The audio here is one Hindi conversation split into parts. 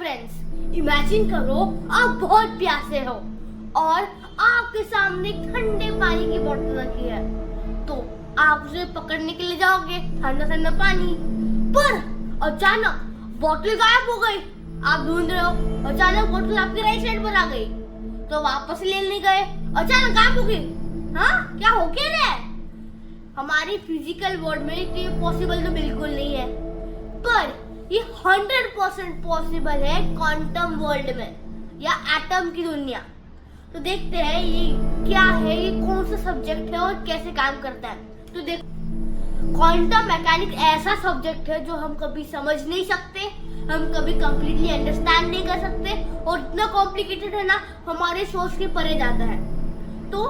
फ्रेंड्स, इमेजिन करो आप बहुत प्यासे हो और आपके सामने ठंडे पानी की बोतल रखी है, तो आप उसे पकड़ने के लिए जाओगे, ठंडा ठंडा पानी, पर अचानक बोतल गायब हो गई। आप ढूंढ रहे हो, अचानक बोतल आपके राइट साइड पर आ गई, तो वापस लेने गए, अचानक गायब हो गई। हाँ, क्या हो क्या रहा है? हमारी फिजिकल वर्ल्ड में तो ये पॉसिबल तो बिल्कुल नहीं है, पर ये 100% पॉसिबल है क्वांटम वर्ल्ड में या एटम की दुनिया। तो देखते हैं ये क्या है, ये कौन सा सब्जेक्ट है और कैसे काम करता है। तो देखो, क्वांटम मैकेनिक्स ऐसा सब्जेक्ट है जो हम कभी समझ नहीं सकते, हम कभी कंप्लीटली अंडरस्टैंड नहीं कर सकते, और इतना कॉम्प्लिकेटेड है ना, हमारे सोच के परे जाता है। तो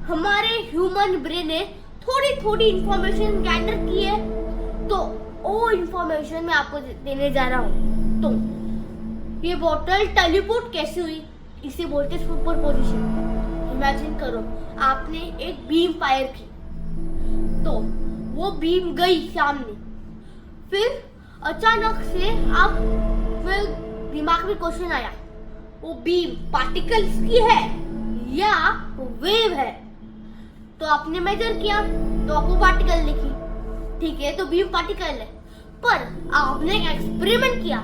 हमारे ह्यूमन ब्रेन ने थोड़ी थोड़ी इंफॉर्मेशन गैदर की है, तो वो इंफॉर्मेशन मैं आपको देने जा रहा हूँ। तो ये बोतल टेलीपोर्ट कैसे हुई, इसे बोलते हैं सुपर पोजिशन। इमेजिन करो आपने एक बीम फायर की, तो वो बीम गई सामने, फिर अचानक से आप फिर दिमाग में क्वेश्चन आया, वो बीम पार्टिकल्स की है या वेव है? तो आपने मेजर किया तो आपको पार्टिकल दिखी, ठीक है, तो बीम पार्टिकल है। पर आपने एक एक्सपेरिमेंट किया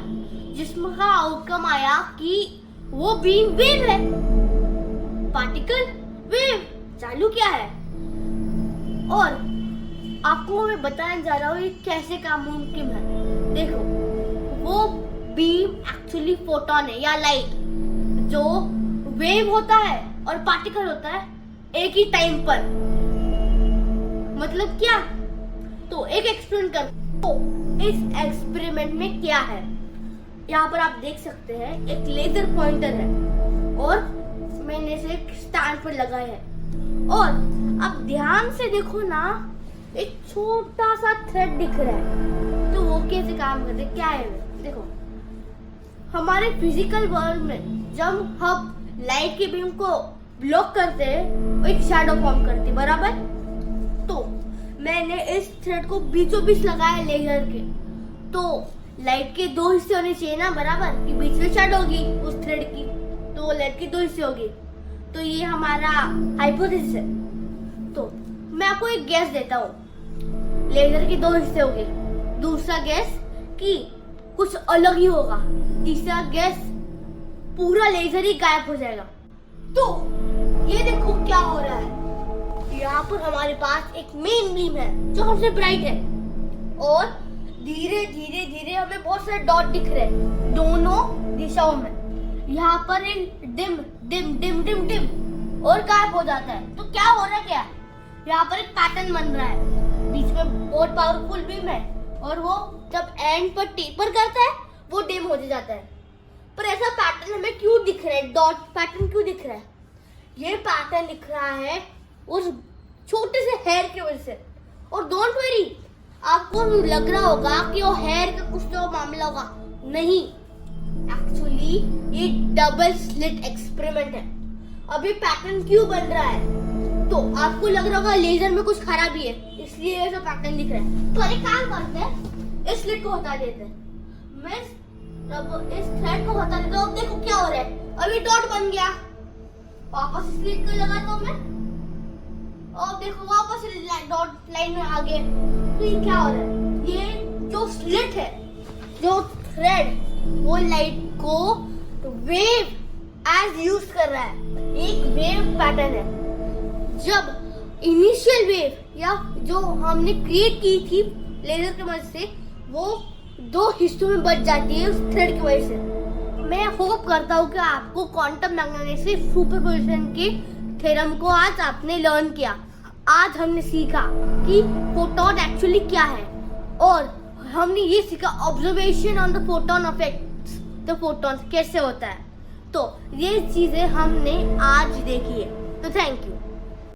जिसमें का आउटकम आया कि वो बीम वेव है। पार्टिकल वेव चालू क्या है, और आपको मैं बताने जा रहा हूँ ये कैसे काम मुमकिन है। देखो, वो बीम एक्चुअली फोटोन है या लाइट, जो वेव होता है और पार्टिकल होता है एक ही टाइम पर। मतलब क्या? तो एक एक्सपेरिमेंट कर, तो इस एक्सपेरिमेंट में क्या है, यहाँ पर आप देख सकते हैं एक लेजर पॉइंटर है और मैंने इसे एक स्टैंड पर लगाया है, और अब ध्यान से देखो ना, एक छोटा सा थ्रेड दिख रहा है। तो वो कैसे काम करते, क्या है वो? देखो, हमारे फिजिकल वर्ल्ड में जब हम लाइट के बीम को ब्लॉक करते हैं, एक शैडो फॉर्म करती है, बराबर? तो मैंने इस थ्रेड को बीचों बीच लगाया लेजर के, तो लाइट के दो हिस्से होने चाहिए ना, बराबर, कि बीच में शैडो होगी उस थ्रेड की, तो वो लाइट के दो हिस्से होगी। तो ये हमारा हाइपोथेसिस है। तो मैं आपको एक गैस देता हूँ, लेजर के दो हिस्से होंगे, दूसरा गैस कि कुछ अलग ही होगा, तीसरा गैस पूरा लेजर ही गायब हो जाएगा। तो ये देखो क्या हो रहा है, यहाँ पर हमारे पास एक मेन बीम है जो हमसे ब्राइट है, और धीरे धीरे धीरे हमें बहुत सारे डॉट दिख रहे हैं दोनों दिशाओं में। यहाँ पर एक dim dim dim dim dim और गायब हो जाता है। तो क्या हो रहा है, क्या यहाँ पर एक पैटर्न बन रहा है, बीच में बहुत पावरफुल बीम है, और वो जब एंड पर टेपर करता है वो डिम हो जाता है। पर ऐसा पैटर्न हमें क्यों दिख रहा है, डॉट पैटर्न क्यों दिख रहा है? ये पैटर्न दिख रहा है उस छोटे से हेयर की वजह से। और डोंट वरी, आपको लग रहा होगा कि वो हेयर का कुछ तो मामला होगा, नहीं, एक्चुअली ये डबल स्लिट एक्सपेरिमेंट है। अभी पैटर्न क्यों बन रहा है, तो आपको लग रहा होगा लेजर में कुछ खराबी है, इसलिए ऐसा पैटर्न दिख रहा है। तो एक काम करते हैं, इस स्लिट को हटा देते हैं, मैं अब इस थ्रेड को हटा देता हूँ। देखो क्या हो रहा है, अभी डॉट बन गया, वापस स्लिट को लगाता हूँ मैं, और देखो वापस डॉट लाइन में आ गए। तो ये क्या हो रहा है, ये जो स्लिट है, जो थ्रेड, वो लाइट को वेव एज यूज कर रहा है, एक वेव पैटर्न है। जब इनिशियल वेव या जो हमने क्रिएट की थी लेजर की मदद से, वो दो हिस्सों में बच जाती है उस थ्रेड की वजह से। मैं होप करता हूँ कि आपको क्वांटम मैकेनिक्स से सुपरपोजिशन के थ्योरम को आज आपने लर्न किया। आज हमने सीखा कि फोटोन एक्चुअली क्या है, और हमने ये सीखा observation on the photon affects the photon कैसे होता है। तो ये चीजें हमने आज देखी है। तो थैंक यू।